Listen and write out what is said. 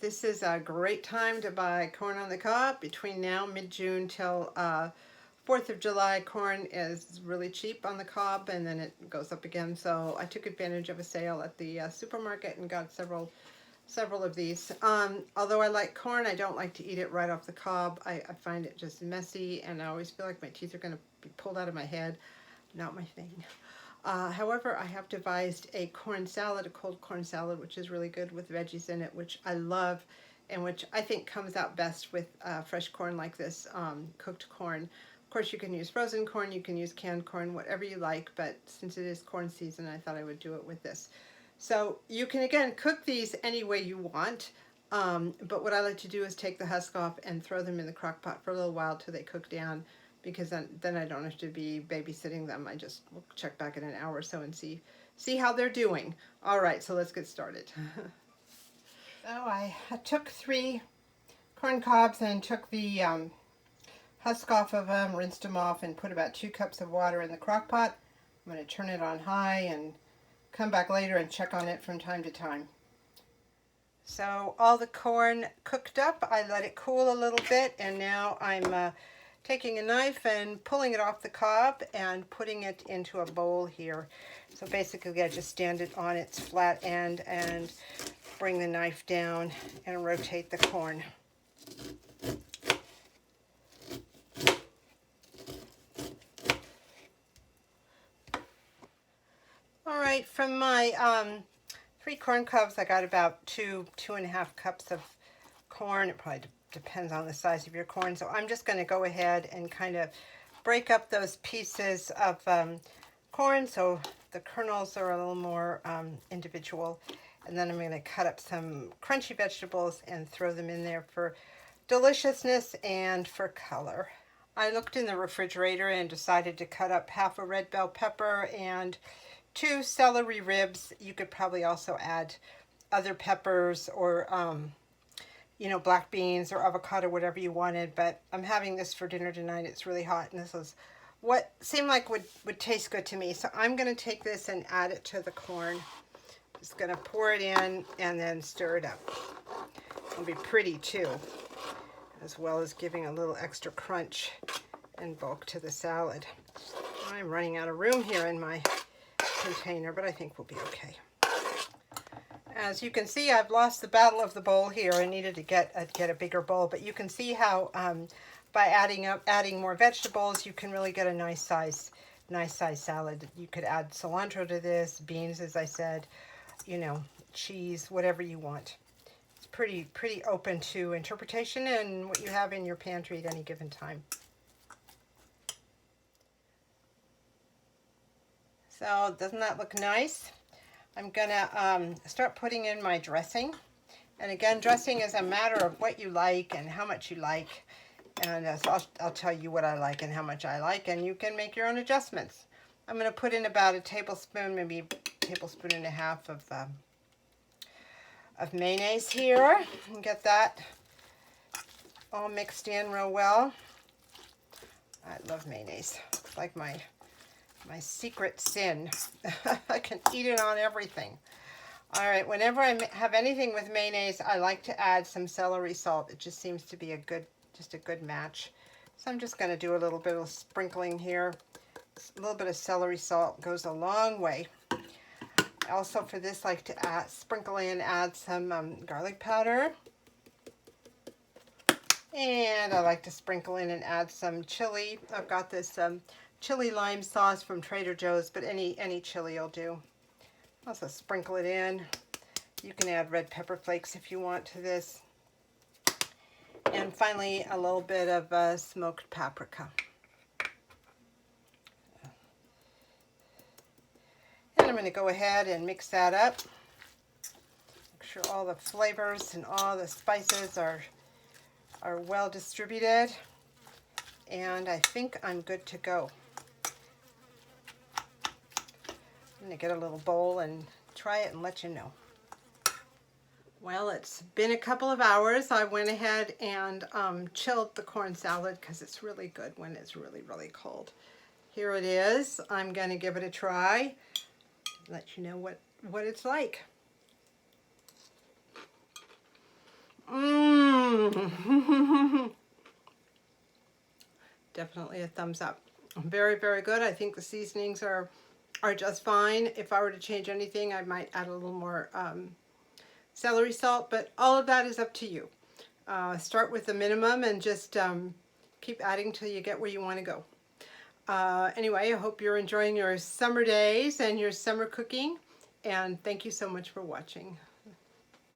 This is a great time to buy corn on the cob. Between now, mid-June till 4th of July, corn is really cheap on the cob and then it goes up again. So I took advantage of a sale at the supermarket and got several of these. Although I like corn, I don't like to eat it right off the cob. I find it just messy and I always feel like my teeth are going to be pulled out of my head. Not my thing. However, I have devised a corn salad, a cold corn salad, which is really good with veggies in it, which I love and which I think comes out best with fresh corn like this, cooked corn. Of course, you can use frozen corn, you can use canned corn, whatever you like, but since it is corn season, I thought I would do it with this. So you can, again, cook these any way you want, but what I like to do is take the husk off and throw them in the crock pot for a little while till they cook down, because then I don't have to be babysitting them. I just will check back in an hour or so and see how they're doing. All right, so let's get started. So I took 3 corn cobs and took the husk off of them, rinsed them off, and put about 2 cups of water in the crock pot. I'm going to turn it on high and come back later and check on it from time to time. So all the corn cooked up, I let it cool a little bit, and now I'm taking a knife and pulling it off the cob and putting it into a bowl here. So basically I just stand it on its flat end and bring the knife down and rotate the corn. All right, from my 3 corn cobs, I got about 2.5 cups of corn. It probably depends on the size of your corn. So I'm just going to go ahead and kind of break up those pieces of corn so the kernels are a little more individual. And then I'm going to cut up some crunchy vegetables and throw them in there for deliciousness and for color. I looked in the refrigerator and decided to cut up half a red bell pepper and 2 celery ribs. You could probably also add other peppers or black beans or avocado, whatever you wanted, but I'm having this for dinner tonight. It's really hot, and this is what seemed like would taste good to me. So I'm going to take this and add it to the corn. Just going to pour it in and then stir it up. It'll be pretty too, as well as giving a little extra crunch and bulk to the salad. I'm running out of room here in my container, but I think we'll be okay. As you can see, I've lost the battle of the bowl here. I needed to get a bigger bowl, but you can see how by adding more vegetables, you can really get a nice size salad. You could add cilantro to this, beans, as I said, cheese, whatever you want. It's pretty open to interpretation and what you have in your pantry at any given time. So doesn't that look nice? I'm gonna start putting in my dressing. And again, dressing is a matter of what you like and how much you like. And so I'll tell you what I like and how much I like, and you can make your own adjustments. I'm gonna put in about a tablespoon, maybe a tablespoon and a half of mayonnaise here, and get that all mixed in real well. I love mayonnaise. It's like my secret sin. I can eat it on everything. All right, whenever I have anything with mayonnaise, I like to add some celery salt. It just seems to be a good match. So I'm just going to do a little bit of sprinkling here. A little bit of celery salt goes a long way. I also, for this, like to add some garlic powder. And I like to sprinkle in and add some chili. I've got this chili lime sauce from Trader Joe's, but any chili will do. Also sprinkle it in. You can add red pepper flakes if you want to this. And finally, a little bit of smoked paprika. And I'm going to go ahead and mix that up. Make sure all the flavors and all the spices are well distributed. And I think I'm good to go. I'm going to get a little bowl and try it and let you know. Well, it's been a couple of hours. I went ahead and chilled the corn salad because it's really good when it's really, really cold. Here it is. I'm going to give it a try. Let you know what it's like. Definitely a thumbs up. Very, very good. I think the seasonings are just fine. If I were to change anything, I might add a little more celery salt, but all of that is up to you. Start with the minimum and just keep adding till you get where you want to go. Anyway, I hope you're enjoying your summer days and your summer cooking, and thank you so much for watching.